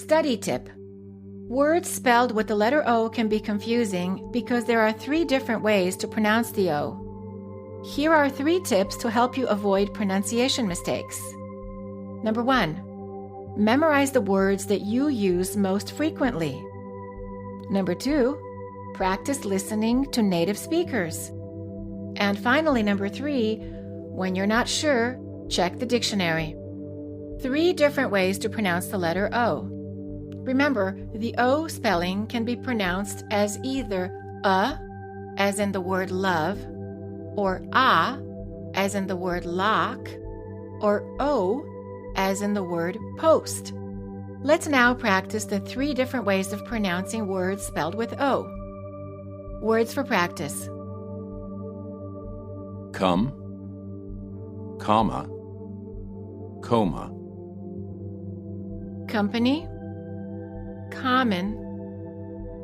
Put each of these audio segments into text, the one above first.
Study tip. Words spelled with the letter O can be confusing because there are 3 different ways to pronounce the O. Here are 3 tips to help you avoid pronunciation mistakes. Number 1. Memorize the words that you use most frequently. Number 2. Practice listening to native speakers. And finally, number 3, when you're not sure, check the dictionary. 3 different ways to pronounce the letter O. Remember, the O spelling can be pronounced as either as in the word love, or as in the word lock, or O as in the word post. Let's now practice the 3 different ways of pronouncing words spelled with O. Words for practice. Come, comma, coma. Company, common,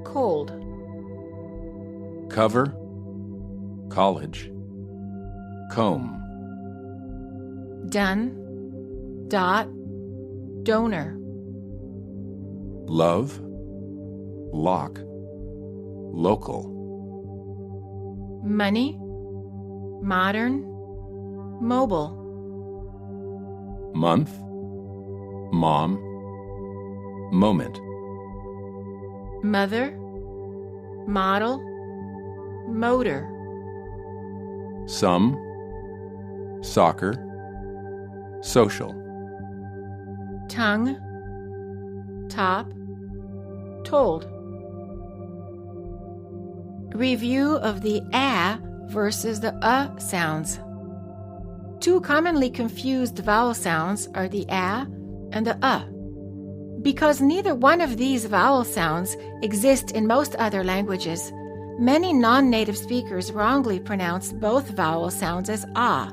cold. Cover, college, comb. Done, dot, donor. Love, lock, local. Money, modern, mobile. Month, mom, moment. Mother, model, motor. Some, soccer, social. Tongue, top, told. Review of the A versus the sounds. 2 commonly confused vowel sounds are the A and the Because neither one of these vowel sounds exist in most other languages, many non-native speakers wrongly pronounce both vowel sounds as ah.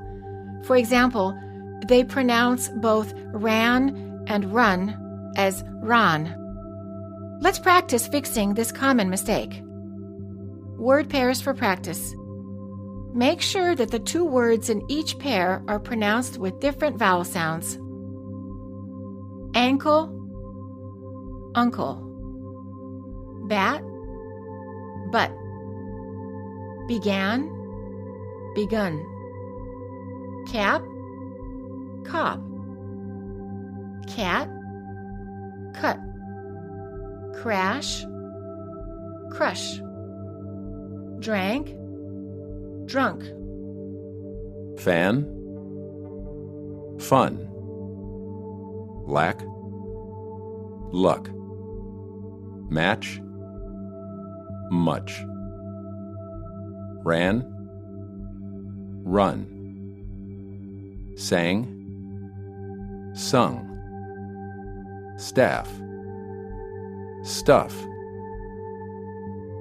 For example, they pronounce both ran and run as ran. Let's practice fixing this common mistake. Word pairs for practice. Make sure that the 2 words in each pair are pronounced with different vowel sounds. Ankle, uncle. Bat, butt. Began, begun. Cap, cop. Cat, cut. Crash, crush. Drank, drunk. Fan, fun. Lack, luck. Match, much. Ran, run. Sang, sung. Staff, stuff.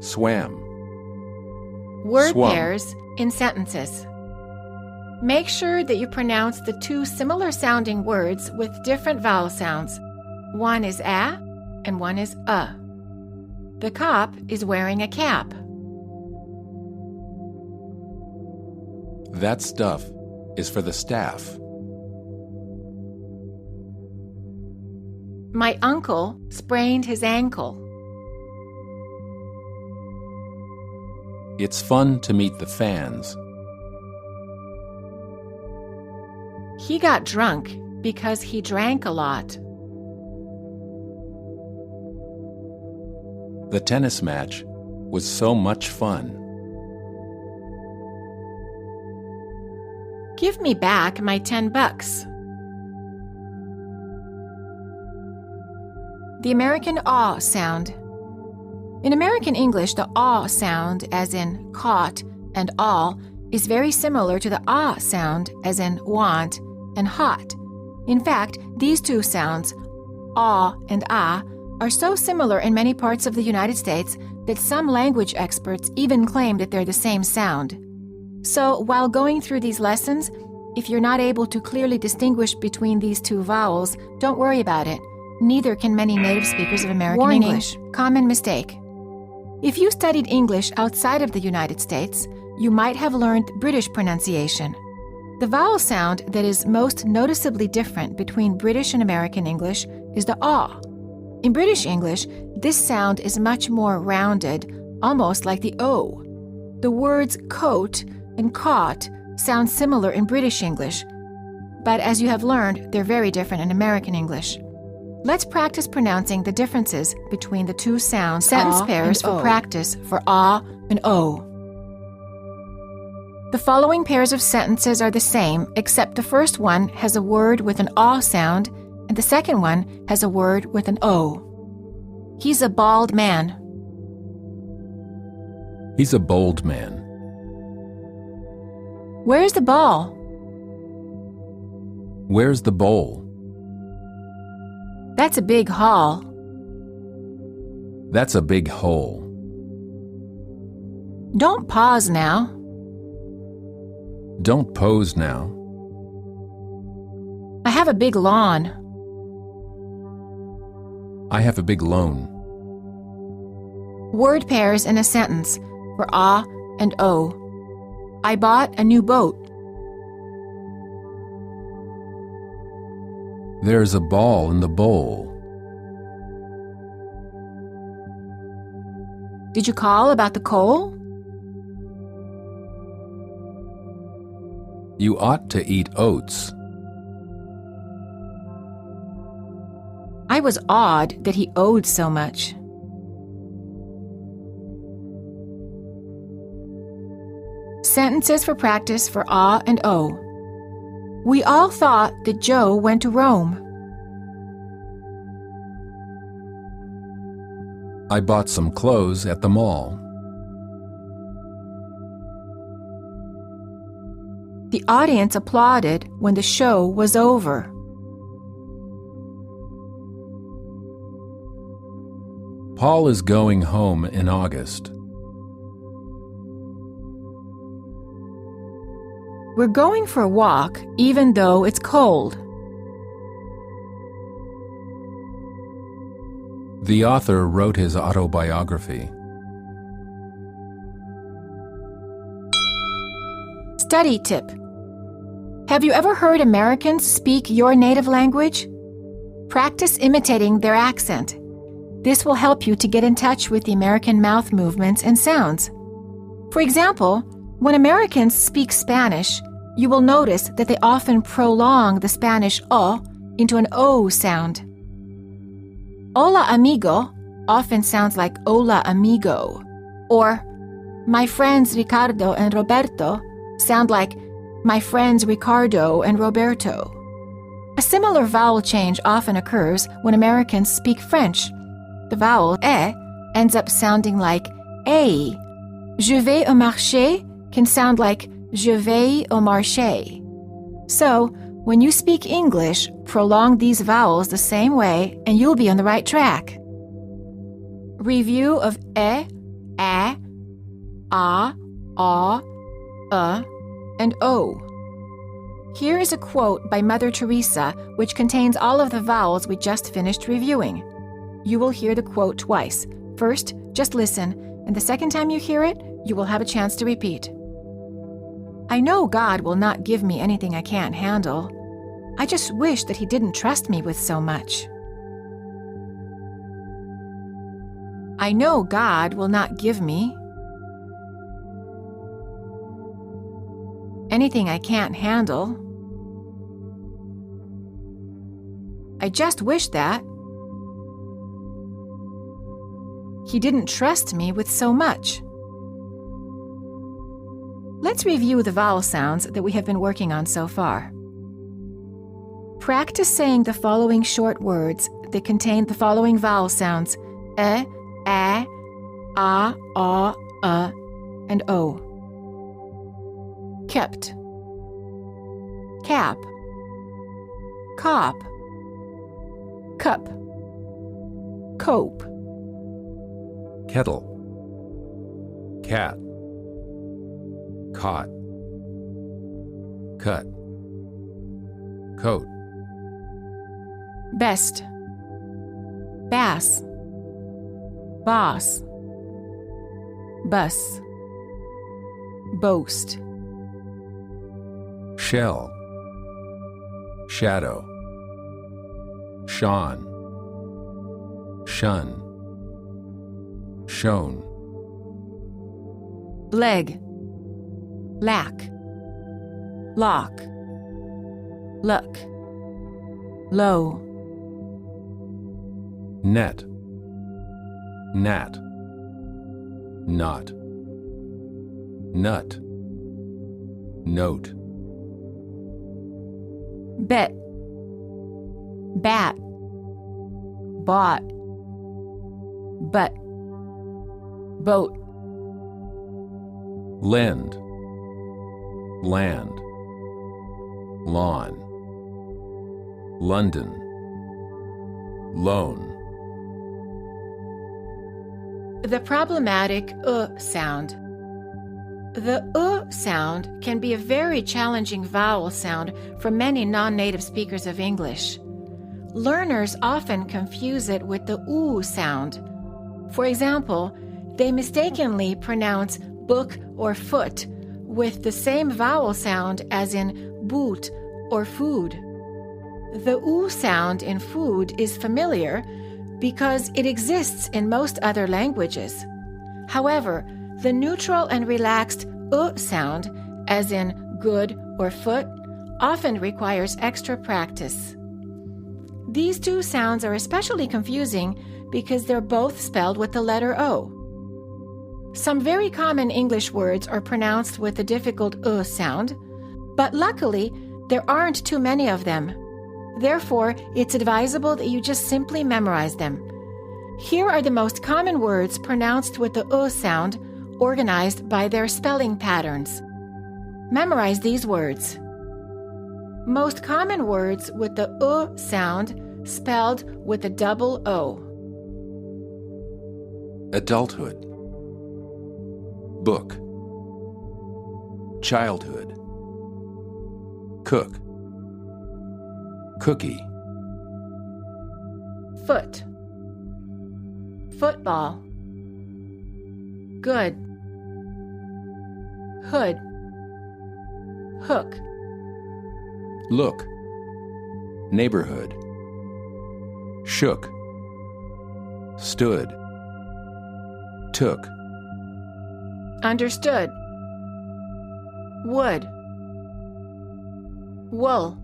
Swam. Word Swum. pairs in sentences. Make sure that you pronounce the 2 similar sounding words with different vowel sounds. One is a and one is The cop is wearing a cap. That stuff is for the staff. My uncle sprained his ankle. It's fun to meet the fans. He got drunk because he drank a lot. The tennis match was so much fun. Give me back my $10. The American aw sound. In American English, the aw sound, as in caught and all, is very similar to the ah sound, as in want and hot. In fact, these 2 sounds, aw and ah, are so similar in many parts of the United States that some language experts even claim that they're the same sound. So, while going through these lessons, if you're not able to clearly distinguish between these 2 vowels, don't worry about it. Neither can many native speakers of American English. Common mistake. If you studied English outside of the United States, you might have learned British pronunciation. The vowel sound that is most noticeably different between British and American English is the ah. In British English, this sound is much more rounded, almost like the O. The words coat and caught sound similar in British English, but as you have learned, they're very different in American English. Let's practice pronouncing the differences between the two sounds. Sentence pairs for practice for ah and o. The following pairs of sentences are the same, except the first one has a word with an ah sound, and the second one has a word with an o. He's a bald man. He's a bold man. Where's the ball? Where's the bowl? That's a big hall. That's a big hole. Don't pause now. Don't pose now. I have a big lawn. I have a big loan. Word pairs in a sentence for ah and o. I bought a new boat. There's a ball in the bowl. Did you call about the coal? You ought to eat oats. I was awed that he owed so much. Sentences for practice for ah and o. We all thought that Joe went to Rome. I bought some clothes at the mall. The audience applauded when the show was over. Paul is going home in August. We're going for a walk even though it's cold. The author wrote his autobiography. Study tip. Have you ever heard Americans speak your native language? Practice imitating their accent. This will help you to get in touch with the American mouth movements and sounds. For example, when Americans speak Spanish, you will notice that they often prolong the Spanish O into an O sound. Hola amigo often sounds like hola amigo, or my friends Ricardo and Roberto sound like my friends Ricardo and Roberto. A similar vowel change often occurs when Americans speak French. The vowel E ends up sounding like A. Je vais au marché can sound like je vais au marché. So, when you speak English, prolong these vowels the same way and you'll be on the right track. Review of E, A, and O. Here is a quote by Mother Teresa which contains all of the vowels we just finished reviewing. You will hear the quote twice. First, just listen, and the second time you hear it, you will have a chance to repeat. I know God will not give me anything I can't handle. I just wish that He didn't trust me with so much. I know God will not give me anything I can't handle. I just wish that He didn't trust me with so much. Let's review the vowel sounds that we have been working on so far. Practice saying the following short words that contain the following vowel sounds: e, a, and o. Kept, cap, cop, cup, cope, Kettle. Cat. Caught. Cut. Coat. best, bass, boss, bus, boast, Shell. Shadow. Shawn. shun, shown, leg, lack, lock, look, low, net, gnat, knot, nut, note, bet, bat, bought, but, boat, lend, land, lawn, London, loan. The problematic sound. The sound can be a very challenging vowel sound for many non-native speakers of English. Learners often confuse it with the oo sound. For example, they mistakenly pronounce book or foot with the same vowel sound as in boot or food. The oo sound in food is familiar because it exists in most other languages. However, the neutral and relaxed sound, as in good or foot, often requires extra practice. These two sounds are especially confusing because they're both spelled with the letter O. Some very common English words are pronounced with the difficult sound, but luckily there aren't too many of them. Therefore, it's advisable that you just simply memorize them. Here are the most common words pronounced with the sound, organized by their spelling patterns. Memorize these words. Most common words with the sound, spelled with a double O. Adulthood, book, childhood, cook, cookie, Foot, football, good, hood, hook, look, neighborhood, shook, stood, took, understood, wood, wool,